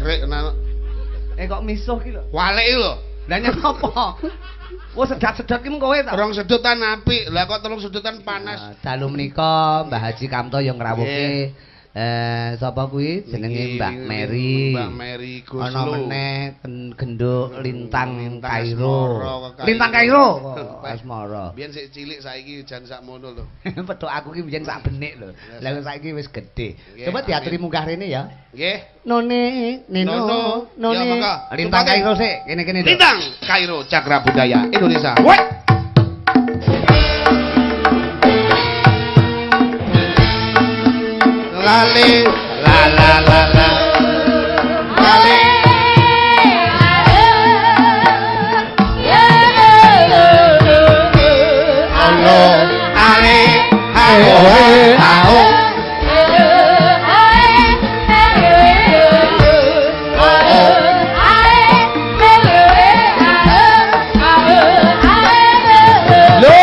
jangkrik kok misuh ki lho. Walek lho. Lah nyang apa? Oh sedot-sedot ki mung kowe ta. Rong sedotan apik. Lah kok telung sedotan panas. Dalu menika Mbah Haji Kamto yang ngrawuhke sapa kuwi jenenge Mbak Mary. Mbak Mary Guslo. Ana meneh genduk Lintang Kairo. Asmara. Lintang Kairo. Asmara. Biyen sik cilik saiki jan sakmono lho. Petuk aku ki biyen sak benik lho. Lah saiki wis gedhe. Nggih, Coba diaturi munggah rene ya. Nggih. None, Nono. None. Ya, monggo. Lintang Kairo sik, kene-kene lho. Lintang Kairo Cakra Budaya Indonesia. Woi. Lale la la la la. Lale. Alo, ale, ayo, ayo. Yo.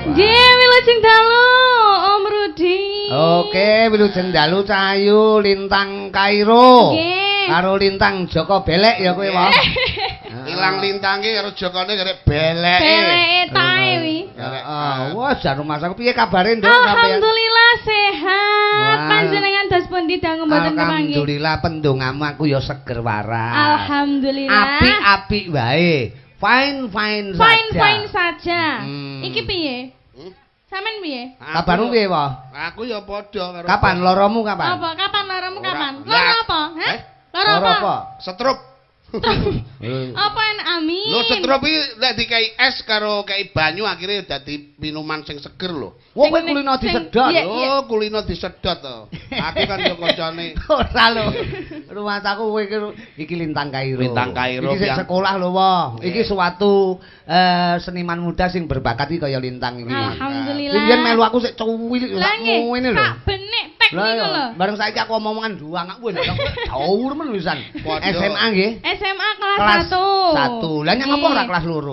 Nggih, wilujeng dalu Om Rudi. Oke, wilujeng dalu Cahayu Lintang Kairo. Nggih. Karo Lintang Joko Belek ya kowe wae. Ilang lintange karo Jokone garek beleke. Beleke tae wi. Wah, jan rumah aku piye kabare, Nduk? Alhamdulillah sehat. Wah. Panjenengan dos pundi dangu mboten kepanggih. Alhamdulillah pendongamu aku ya seger waras. Alhamdulillah. Apik-apik wae. Fine saja. Fine saja. Iki piye? Sampean piye? Kabarmu piye, Wah? Aku ya padha karo. Kapan loromu kapan? Apa? Kapan loromu kapan? Ora. Loro apa? Hah? Loro Loro apa? apa? Setruk. Apa amin. Lho setrup iki lek dikai es karo kai banyu akhirnya dadi minuman sing seger lho. Wah, kowe kulino disedot. Iya, iya. Oh, kulino disedot to. Aku kan yo kancane. Ora lho. Rumah aku kowe iki Lintang Kairo. Lintang Kairo, Iki sik Piang. sekolah lho, Wah. Nggih. Iki suatu seniman muda sing berbakat iki kaya Lintang iki. Alhamdulillah. Biyen melu aku sik cuwil Lah nggih, ngene lho. sak benik tek Lah niku ya, lho. bareng saiki aku omongan dua anak wis jauh men wisan. Padha. SMA nggih. SMA kelas Kelas 1. 1. Lah nyang apa ora kelas 2?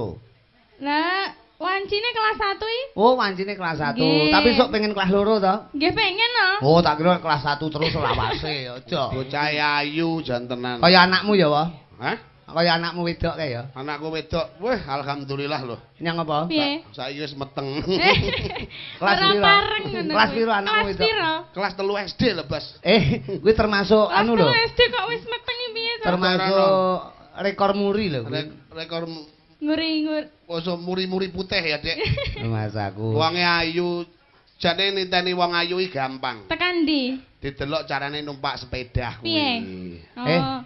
Lah, wancine kelas 1 iki. Oh, wancine kelas 1. Nggih. Tapi sok pengen kelas 2 to? Nggih pengen no. Oh, tak kira kelas 1 terus lawase aja. Bocah ayu jan tenan. Kaya anakmu ya, Wah? Hah? Kaya anakmu wedok kae ya. Anakku wedok. Wah, alhamdulillah lho. Nyang apa? Piye? Saiki wis meteng. Kelas Ora piro? pareng ngono. Kelas kuwi. piro anakmu Kelas wedok? piro? Kelas 3 SD lho, Bos. Kuwi termasuk anu lho. Kelas SD kok wis meteng iki piye to? Termasuk rekor muri lho. kuwi. Rekor Nguri-ngur. poso muri-muri putih ya, Dek. Mas aku. Wonge ayu. Jane niteni wong ayu iki gampang. Tekan ndi? Didelok carane numpak sepeda kuwi. Piye? Oh.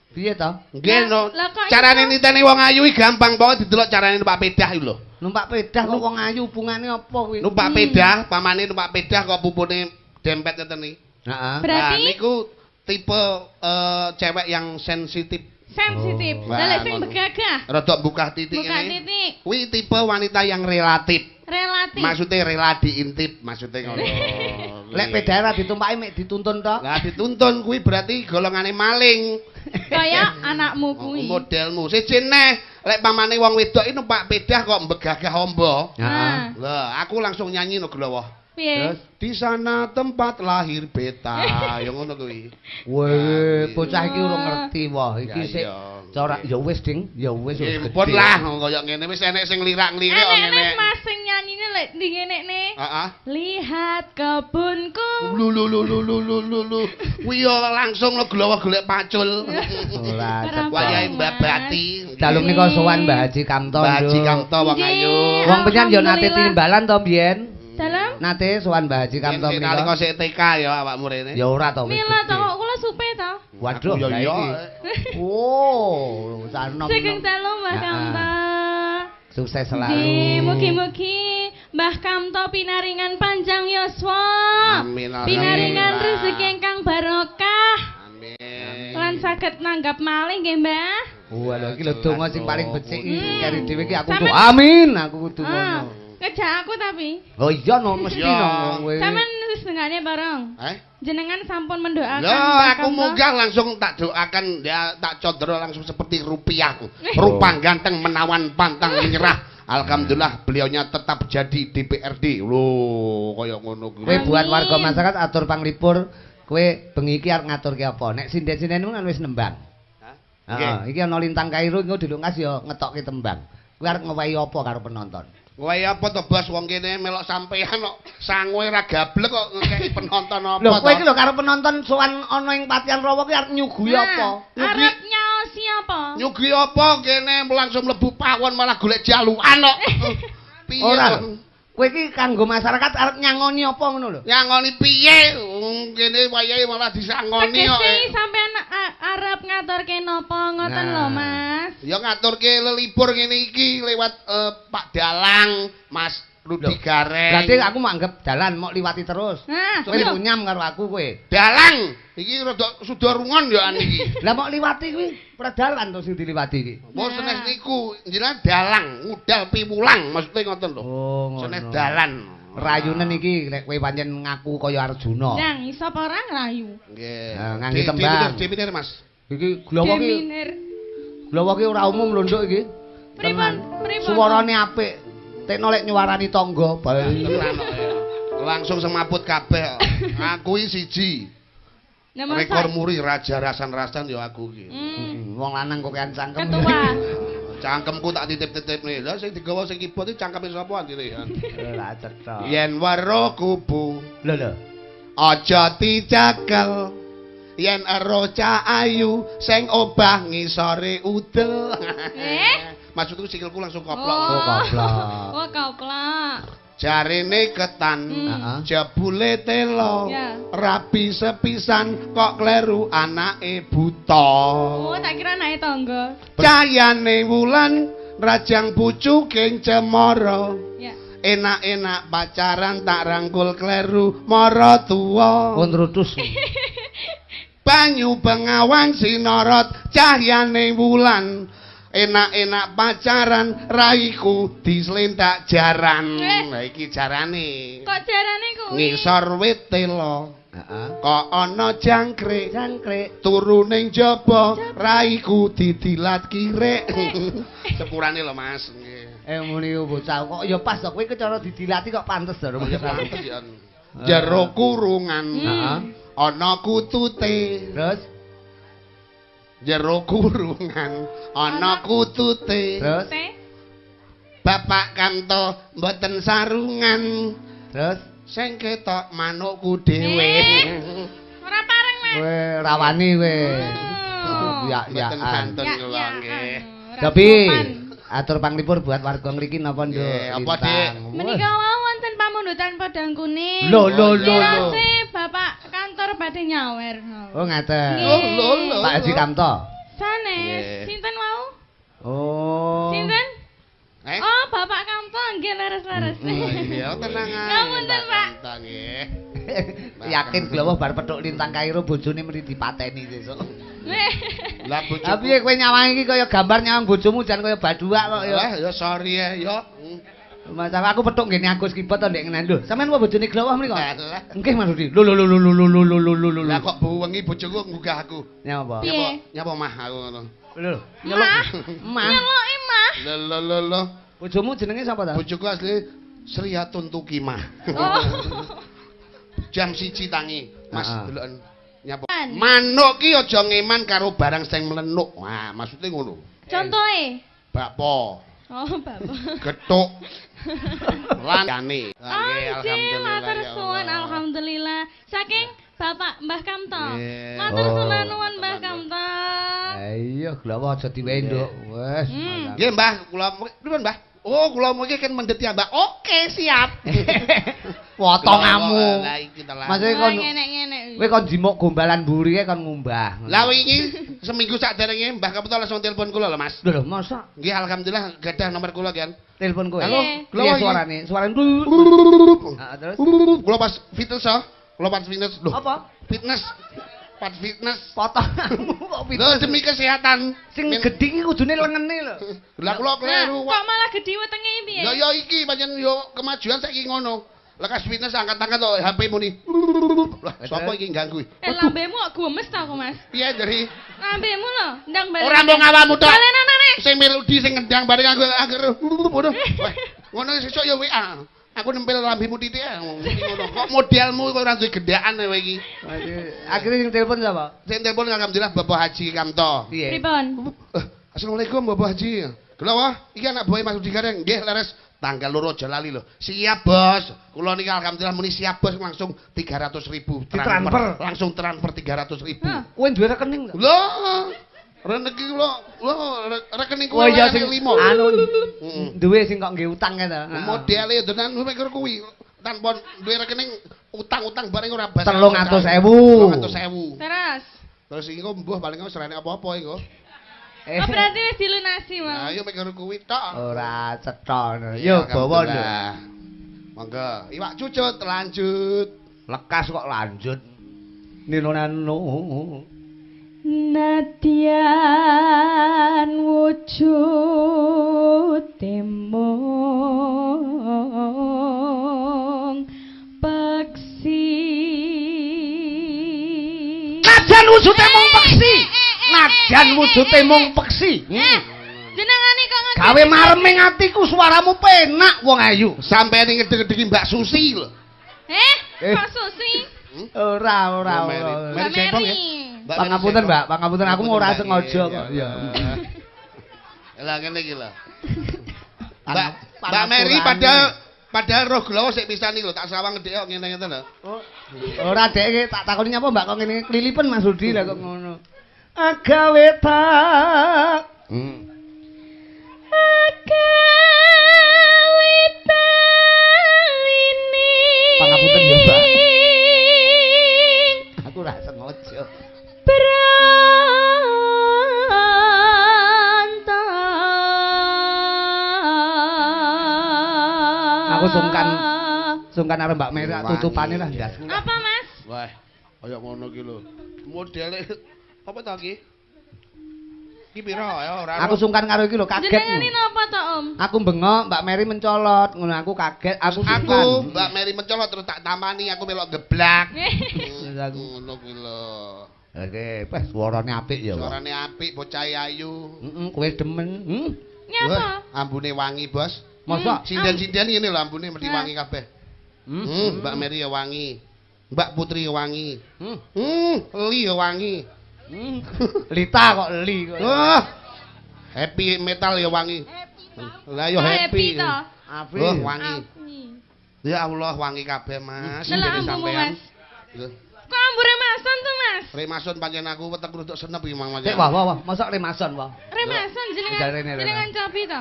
Piye to? Nggih, no. Lah, kok Carane iso? niteni wong ayu iki gampang, pokoke didelok carane numpak pedah iki lho. Numpak pedah lu wong ayu hubungane apa kuwi? Numpak pedah, pamane numpak pedah kok pupune dempet ngeten iki. Heeh. Berarti Nah, niku tipe cewek yang sensitif. sensitif. Oh. Lah lek Wah, sing ngono. begagah. Rodok buka titik Buka ini. titik. Kuwi tipe wanita yang relatif. Relatif. Maksudnya rela diintip, maksudnya ngono. Lek pedah ora ditumpaki mek dituntun to? Lah dituntun kuwi berarti golongane maling. Kaya anakmu kuwi. Modelmu. Siji neh, lek pamane wong wedok iki numpak pedah kok mbegagah ombo. Nah, Lah, aku langsung nyanyi no glowo. piye? Di sana tempat lahir beta. Ya ngono kuwi. Weh, bocah iki urung ngerti wah. Iki Ya, sik iya. corak ya wis, Ding. Ya wis wis Pun gede. lah kaya ngene wis enek sing lirak-lirik kok Enek ngene. Mas sing nyanyine lek ndi ngenekne. Heeh. Lihat kebunku. Lu. Kuwi yo langsung lo glowo golek pacul. Ora Ora Wayahe apa, Mbak Mas. Bati. Dalem nika sowan Mbah Haji Kamto. Mbak Haji Nduk. Kamto wong Nggih. ayu. Wong penyan yo nate Alhamdulillah. timbalan to biyen. Dalam? Nate sowan Mbah Haji Kamto Nalika menika. sik TK ya awakmu rene. Ya ora to wis. Mila gede. to kok kula supe to. Waduh, Aku ya lah iya. iki. Oh, sanom. Sugeng dalu Mbah Heeh. Kamto. Sukses Nggih, selalu. mugi-mugi Mbah Kamto pinaringan panjang yuswa. Amin. Pinaringan alhamdulillah. rezeki ingkang barokah. Amin. Lan saged nanggap malih nggih, Mbah. Wah, lho iki lho donga sing paling becik iki Hmm. kari dhewe iki aku kudu Sampeyan- amin, aku kudu Ah. ngono. Ngejak aku tapi. Oh iya no mesti Iya. no kowe. Sampean wis dengane bareng. Jenengan sampun mendoakan. Loh, Mbah aku Kamto. munggah langsung tak doakan ya tak condro langsung seperti rupiah. Rupa ganteng menawan pantang menyerah. Alhamdulillah beliaunya tetap jadi DPRD. Loh, kaya ngono kuwi. Kowe buat Amin. warga masyarakat atur panglipur, kowe bengi iki arep ngaturke apa? Nek sinden-sinden kan wis nembang. Heeh, iki ana lintang Kairo engko dilungkas ya ngetokke tembang. Kowe arep ngowahi apa karo penonton? Wae apa to Bos wong kene melok sampean kok sangoe ra gablek kok ngekeki penonton apa Lho, to? kowe iki lho karo penonton sowan ana ing Patian Rawa ki arep nyuguhi apa? Arep nyaosi apa? Nyugi apa kene langsung mlebu pawon malah golek jalukan kok. Piye? Ora. Kowe iki kanggo masyarakat arep nyangoni apa ngono lho? Nyangoni piye? Kene wayahe malah disangoni kok. Tegese sampean arep ngaturke napa ngoten Nah. lho Mas. Ya ngaturke lelibur ngene iki lewat Pak Dalang, Mas Rudi Loh, Gareng. Berarti aku manggap jalan mau liwati terus. Nah, Kowe iya. nyam karo aku kowe. Dalang. Iki rada sudarungan ya an iki. Lah mau liwati kuwi predalan to sing diliwati iki. Apa senes niku jenengan dalang, ngudal piwulang maksudnya ngoten lho. Oh, ngono. Senes dalan. Rayunen iki nek kowe pancen ngaku kaya Arjuna. Nang iso apa ora nglayu? Nggih. Nah, ngangge tembang. Dipinir Mas. Iki glowo ki Deminir. glowo ki ora umum lho nduk iki. Pripun? Pripun? Suarane apik. Tekno lek nyuarani tangga bae. Tenan kok ya. Langsung semaput kabeh. Aku iki siji. Nah, masa- Rekor muri raja rasan-rasan ya aku iki. Wong lanang kok kan cangkem. Ketua. Cangkemku tak titip-titipne. Lah sing digawa sing kibot iki cangkeme sapa andine ya. Lah cetha. Yen weruh kubu Lho lho. aja dicekel. Yen ero cah ayu sing obah ngisore udel. Maksudku sikilku langsung koplok. Oh, koplok. Oh, koplok. Jarene ketan, Heeh. jebule telo, Ya. rabi sepisan kok kleru anake buta. Oh, tak kira anake tangga. Cahayane wulan rajang pucuking cemara. Ya. Enak-enak pacaran tak rangkul kleru mara tuwa. Pun rutus. Banyu Bengawang sinorot cahyane wulan. Enak-enak pacaran raiku dislentak jaran. Lah iki jarane. Kok jarane kuwi? Ngisor wit telo. Heeh. Kok ana jangkrik. Jangkrik. Turu ning jaba raiku didilat kirek. Sepurane lho Mas. Nggih. Muni bocah kok ya pas to kowe cara didilati kok pantes to. Pantes ya. Jero kurungan. Heeh. Ana kutute. Terus Jero kurungan ana kutute. terus Teh. Bapak Kanto mboten sarungan. terus Sing ketok manukku dhewe. Ora pareng, Mas. kowe rawani kowe. Oh. Ya ya. Mboten santun Ya, kula ya, nggih. ora Tapi sopan. atur panglipur buat warga ngriki napa nduk? Nggih, apa, Lintang. Menika wau wonten pamundutan padang kuning. Lho, lho, lho, lho. Mirose Bapak kantor badhe nyawer. Oh ngaten. Nggih. Lho. Pak Haji Kamto. Sanes, Nggih. sinten wau? Oh. Sinten? Eh? Oh, Bapak Kamto nggih leres-leres. Iya, tenang ae. Ngapunten, Pak. Kanto, nggih. Yakin glowo bar petuk lintang Kairo bojone mesti dipateni sesuk. Lah bojoku. Tapi kowe nyawangi iki kaya gambar nyawang bojomu jan kaya baduak kok ya. Lah ya sorry ya, yo. Masalah aku petuk ngene Agus Kibot to ndek ngene lho. Sampeyan apa bojone glowo mriko? Alah. Nggih Mas Rudi. Lho lho lho lho lho lho lho lho lho lho. Lah kok wengi bojoku nggugah aku. Nyapa? Piye? Nyapa mah aku ngono. Lho. Mah. Mah. Nyeloki mah. Lho. Bojomu jenenge sapa ta? Bojoku asli Sriyatun Tukimah. Oh. Jam 1 tangi. Mas Heeh. deloken nyapa. Pan. Manuk ki aja ngeman karo barang sing mlenuk. Wah, maksudnya ngono. Contohe. Bakpo, Oh, Bapak. gethuk, lantane. Anjir, matur suwun alhamdulillah. Saking Bapak Mbah Kamto. Nggih. Matur Oh. suwun nuwun Mbah Kamto. Iya, glowo aja diwendok. Wes. Nggih, Mbah, kula pripun, Mbah? Oh, kula mriki kan mendhet ya, Mbah. Oke, siap. Potongamu. Lah iki ta lah. Maksudnya Oh, kon ngene-ngene. kowe kon jimuk gombalan mburi kon ngumbah. Lah wingi seminggu sakderenge Mbah Kapito langsung telepon kula lho, Mas. Lho, masa Nggih, alhamdulillah gadah nomor kula kan. telepon kowe? Halo, Nggih. kula Iya wingi. suarane, suarane. Terus Kula pas fitness oh. Kula pas fitness. Loh, apa? fitness. Pas fitness. Potonganmu kok Lho, demi kesehatan. sing gedhi iki kudune lengene lho. Lah kula kleru. Kok malah gedhi wetenge piye? piye? Ya iki pancen yo kemajuan saiki ngono. Lekas fitness angkat-angkat kok HP muni. Lah sapa iki ganggu? Lambemu kok gemes ta kok, Mas? Piye jeri? Lambemu lho, ndang balik. Ora mung awakmu tok. Balenane. Sing melodi sing ngendang bareng aku ngono. Wah, ngono sesuk ya WA. Aku nempel lambemu titik ngono. Kok modelmu kok ora duwe gendaan kowe iki. Akhirnya sing telepon sapa? Sing telepon alhamdulillah Bapak Haji Kamto. Piye? Pripun? Assalamualaikum Bapak Haji. Kula wah, iki anak buah Mas Budi Gareng. Nggih, leres. Tanggal loro aja lali lho. Siap, Bos. Kula niki alhamdulillah muni siap, Bos, langsung 300.000 Ditransfer. Langsung transfer 300.000. Kowe duwe rekening ta? Lho, rezeki kula, rekening Oh kula iya sing 5. anu duwe sing kok nggih utang kae ta. Modele tenan mikir kuwi. Tanpa duwe rekening utang-utang bareng ora bas. 300.000. 300.000. Terus. Terus iki kok mbuh paling serane apa-apa iku. Oh, berarti wis dilunasi, Nah, Mang. ayo mikir kuwi tok. Ora cetha. Yo bawa lho. Monggo, iwak cucut lanjut. Lekas kok lanjut. Nino. Nadyan wujud temong peksi. Najan wujude mung peksi. Najan wujude mung peksi. Jenengane kok ngene. Gawe mareming atiku suaramu penak wong ayu. Sampeyan ngedeg-edegi Mbak Susi lho. Kok Susi? Ora. Mary Jembong ya? Pangapunten, Mbak. Pangapunten aku ora sengaja kok. Ya. Lah ngene iki lho. Mbak Mbak Mary padahal roh glawa sik pisani lho, tak sawang ngedek kok ngene-ngene lho. Ora dek tak takoni nyapa Mbak kok ngene kelilipen Mas Rudi lah kok ngono. Agawe tak. Agawe ini. Pangapunten ya, Mbak. Aku ora sengaja. Aku sungkan arep Mbak Mary tutupane lah ndas. Apa, Mas? Wah, kaya ngono ki lho. Modele apa to iki? Iki piro ya ora. Aku sungkan karo iki lho, kaget. Jenengane napa to, Om? Aku bengok, Mbak Mary mencolot, ngono aku kaget, aku sungkan. Aku Mbak Mary mencolot terus tak tamani aku melok geblak. Aku Ngono ki lho. oke, pas suarane apik ya, Pak. Suarane apik, bocah ayu. Kowe demen. Nyapa? Wah, ambune wangi, Bos. Masa Sinden-sinden ngene lho ambune mesti wangi kabeh. Mbak Mary ya wangi. Mbak Putri ya wangi. Li ya wangi. Lita kok li kok. Wah. Happy metal ya wangi. Lah yo happy. to. Apik. Oh, wangi. Api. Ya Allah wangi kabeh, Mas. Delok ambumu, Mas. Lho, Kok ambure mason tuh, Mas? Remason pancen aku wetek ruduk senep iki Mang Cek Majan. wah, mosok remason wah. Remason jenengan cobi to.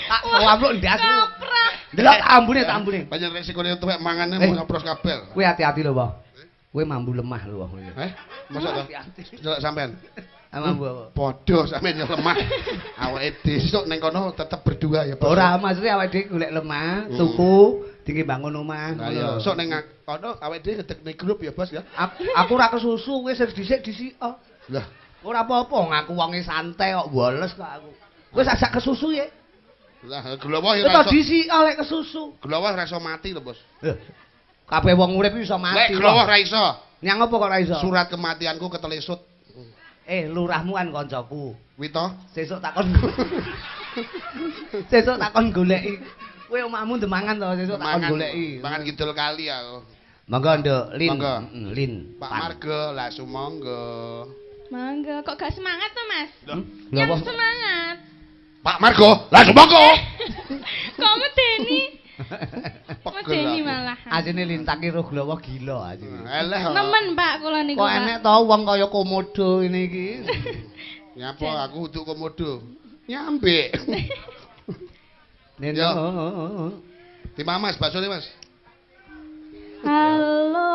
Tak wamluk ndas. Kaprak. Delok ambune, tak ambune. Pancen resikone tuwek mangane mau nyopros kabel. Kowe hati-hati lho, Wah. Kowe mambu lemah lho, Wah. Masa to? Delok sampean. Mambu apa? Padha sampean yo lemah. Awake besok ning kono tetep berdua ya, Bos. Ora, maksudnya awake dhewe golek lemah, tuku, tinggi bangun omah. Lah yo, sok ning kono awake dhewe ngedekne grup ya, Bos ya. Aku ora kesusu, kowe sing dhisik disik. Lah, Ora apa-apa, ngaku wonge santai kok boles kok aku. Kowe sajak kesusu ya. lah glowo yo Itu ora iso. disik oleh kesusu. Glowo ora iso mati lho, Bos. Kabeh wong urip iso mati. Lek glowo ora iso. Nyang apa kok ora iso? Surat kematianku ketelesut. Lurahmu kan kancaku. Kuwi to. Sesuk takon. Sesuk takon goleki. Kowe omahmu Demangan to, sesuk takon goleki. Mangan kidul kali aku. Monggo, Nduk, Lin. Monggo. Lin. Pak Marga, lah sumangga. Mangga, kok gak semangat to, Mas? Lho Yang apa? semangat. Pak Marga, lah sumangga. Kok medeni? Medeni malah. Ajene Lintang ki roh glowo gila ajene. Eleh. Nemen, Pak, kula niku. Kok Pak. enek to wong kaya komodo ngene iki. Nyapa aku kudu komodo. Nyambik. Neno. Di Mamas, baksone, Mas. Halo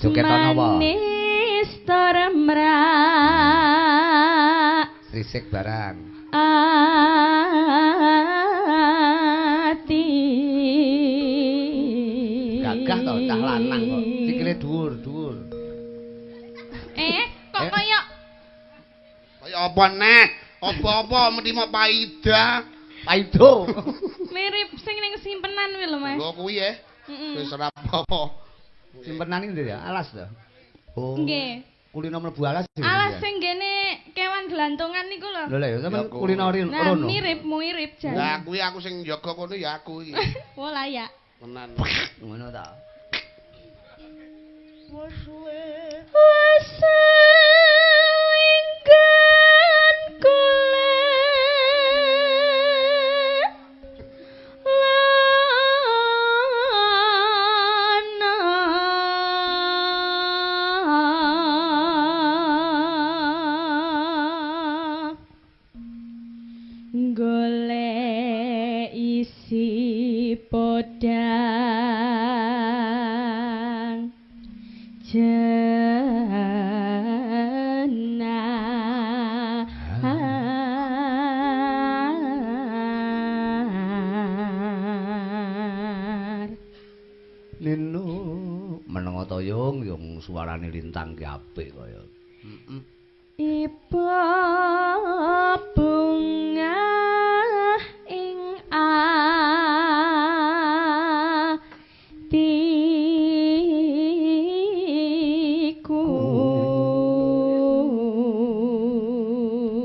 Jogetono apa? manis teremrak Risik barang. ati Gagah to, cah lanang kok. Sikile dhuwur. kok kaya Kaya apa neh? Apa-apa mesti mau paida. Paido. Mirip sing ning simpenan kuwi lho, Mas. Lho kuwi ya. Heeh. Wis ora apa-apa. Simpenan iki ya, alas to. Oh. Nggih. Kulino mlebu alas. Alas sing gene kewan gelantungan niku lho. Lho lha ya sampean Ya, kok. kulino Nah, rono. mirip jan. Lah kuwi aku sing jaga kono ya aku iki. Wah layak. Tenan. Ngono ta. Wasalinggan kula lana golek isi podang jenar. Nino menengo to yung suarane lintang ki apik kaya. Heeh. Iba bunga ing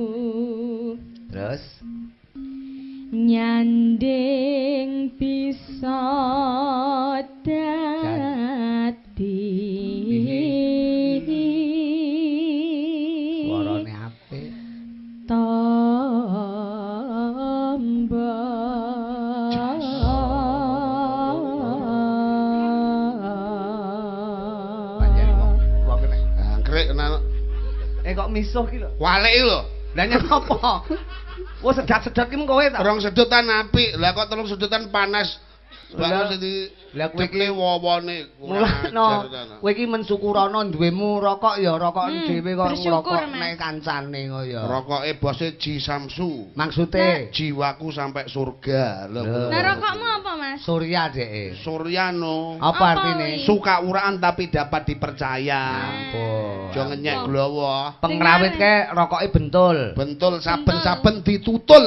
atiku Terus nyanding bisa dadi suarane apik. Panjen wong kene. Anggrek tenan. Kok misuh ki lho. Walek lho. Lah nyang apa? Wah sedat-sedat ki mung kowe ta. Rong sedutan apik. Lah kok telung sedutan panas. Lah, Bakal di lah kowe cekle wowone. mulane kowe iki mensyukurana duwemu rokok ya rokokan dhewe kok bersyukur, ngrokok Mas. nek kancane kaya. Rokoke bose Ji Samsu. Maksude Jiwaku sampai surga. Lho. Nah rokokmu apa, Mas? Surya dheke. Suryano. Apa Apa artine? kuwi? Suka uraan tapi dapat dipercaya. Ampun. Aja ngenyek glowo. Pengrawit ke rokoke bentul. Bentul saben-saben ditutul.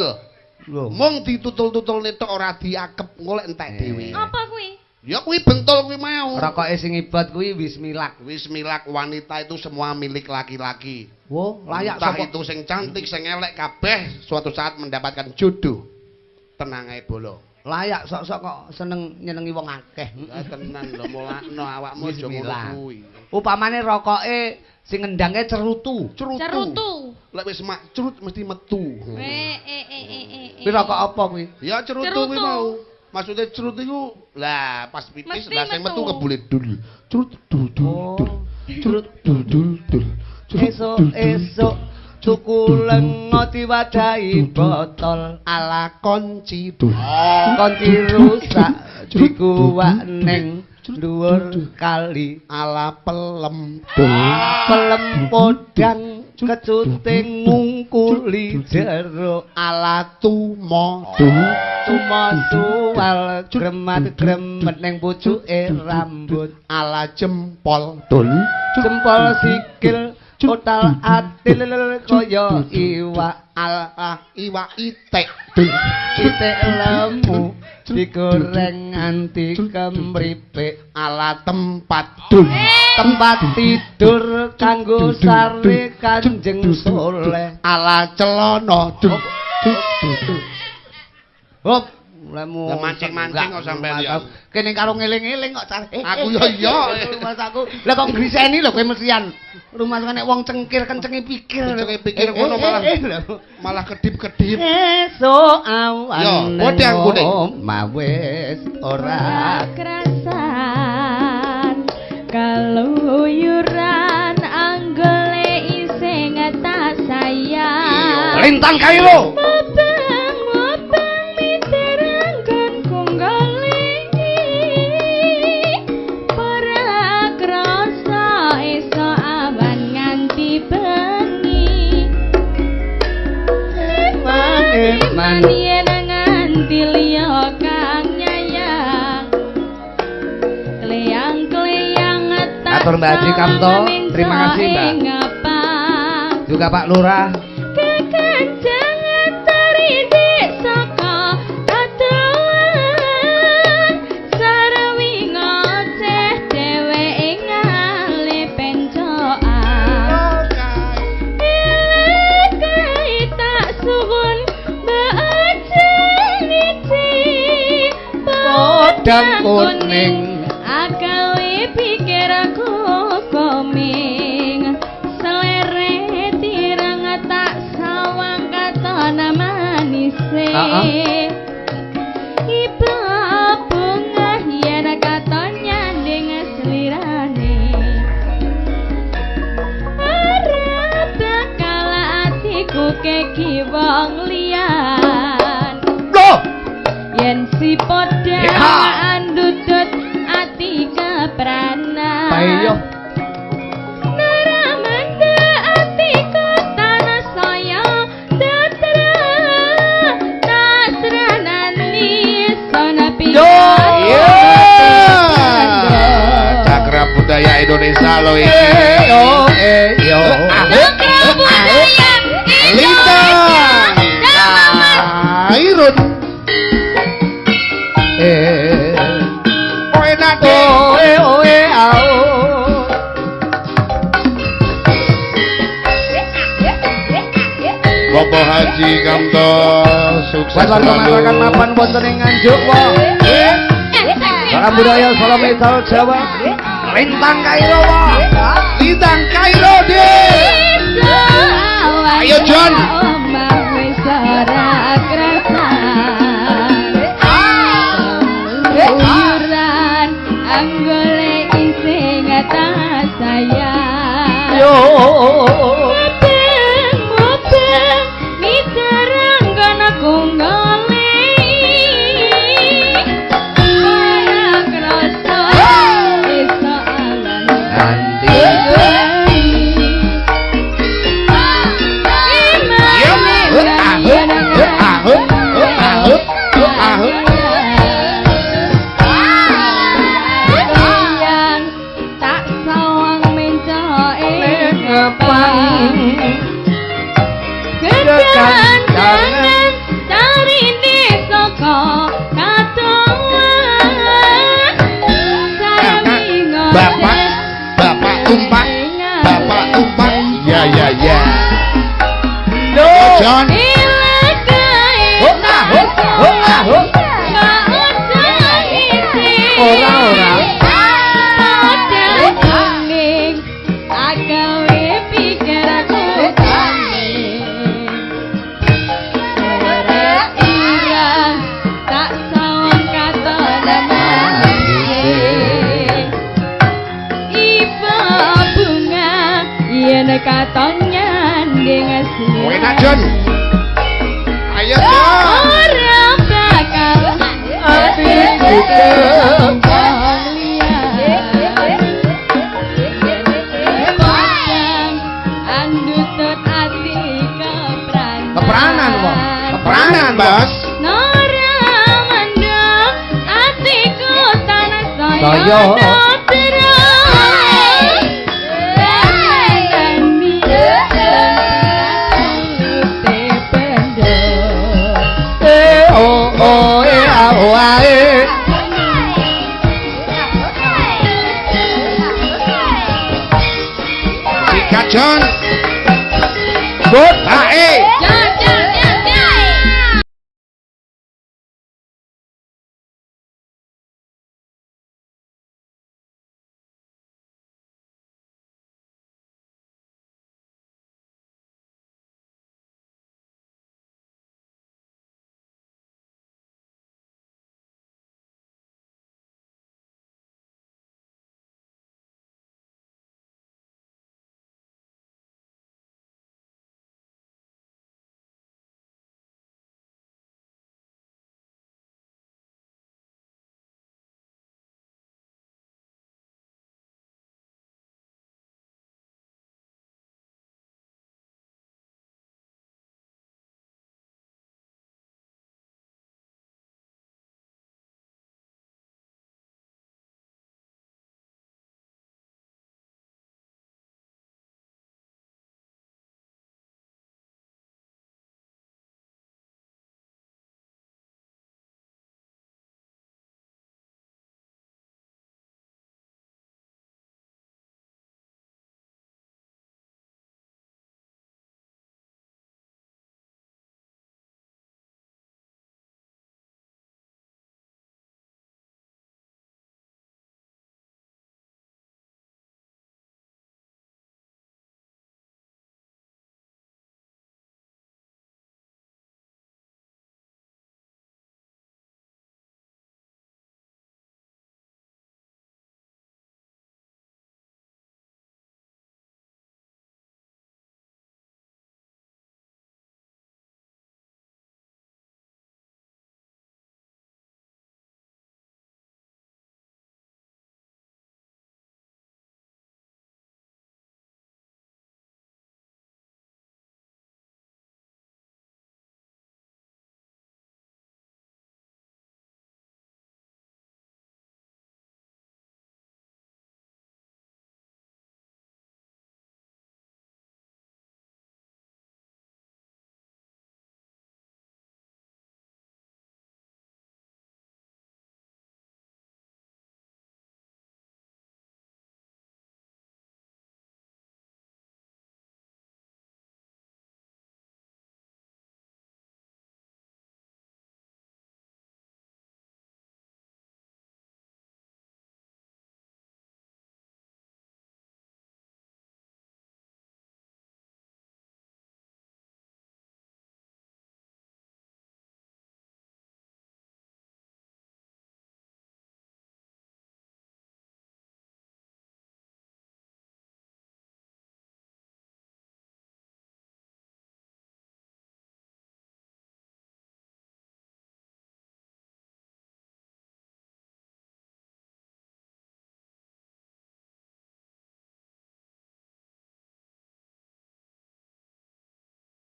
Lho. Mung ditutul-tutul netok ora diakep golek entek dhewe. Apa kuwi? Ya kuwi bentul kuwi mau. Rokoke sing ibad kuwi wis milak. Wis milak wanita itu semua milik laki-laki. Wo, layak Entah sapa? itu sing cantik, sing elek kabeh suatu saat mendapatkan jodoh. Tenang ae bolo. Layak sok-sok kok seneng nyenengi wong akeh. Tenan lho mulakno awakmu aja ngono Bismillah. kuwi. Upamane rokoke sing ngendangke cerutu. Cerutu. Lek wis mak cerut mesti metu. Kuwi rokok apa kuwi? Ya cerutu kuwi Cerutu. mau. Maksudnya cerut itu lah pas pipis Mesti lah sing metu metu. kebulet dul. Cerut dul dul dul. Oh. Cerut dul dul dul. Cerut dul dul dul. Esuk tuku lengo diwadahi botol Ala konci dul. konci rusak dikuwak ning dhuwur kali Ala pelem dul. pelem podang kecuting ngungkuli jero Ala tumo dul. Tumasuwal gremat-gremet ning pucuke rambut Ala jempol dul. jempol sikil total atil kaya iwak Ala iwak itek dul. pitik lemu digoreng nganti kemripik Ala tempat dul. tempat tidur kanggo sare Kanjeng Soleh Ala celana dul. hop lemu Ya mancing-mancing kok sampean ya. kene karo ngeling-eling kok cari Aku ya iya. rumah aku lah kok ngriseni lho kowe mestian rumah nek wong cengkir kencenge pikir Kencenge pikir ngono malah. lho. Malah kedip-kedip. Esuk awan Yo, kodang kuning. mawis ora Kerasan kaluyuran anggole ising tak sayang. lintang kairo Mabang miterangkan konggali para krasa esok awan nganti bengi man yen nganti liya kang nyayang kleyang-kleyang Atur Mbak Adri Kamto, terima kasih, Mbak. Ngapa juga Pak Lurah kekancan gedang kuning agawe pikirku koming selere tirang tak sawang katon manise ibu bunga yen katon nyanding slirane arep bakal atiku keki wong liyan loh yen si poda andutut ati kepranan ayo naramanda atiku tanah saya tasranani sonapi Cakra Budaya Indonesia lo ini yo Cakra Budaya Lita Irun oe nade oe ao Bapak Haji Kamto sukses buat warga masyarakat mapan wonten ing Nganjuk wae Cakra Budaya Solo Metal Jawa Lintang Kairo wae Lintang Kairo deh Ayo, John. Anggole isi ngata saya yo mubeng miterang kana kunggole para krasa iso alan nanti Kedangan dari soko katongan saya bingung Bapak tumpah ya John ora katon nyanding asli Wena John ayo John ora bakal atiku andutut ati kepranan wong kepranan bos Nora mandang atiku tanah saya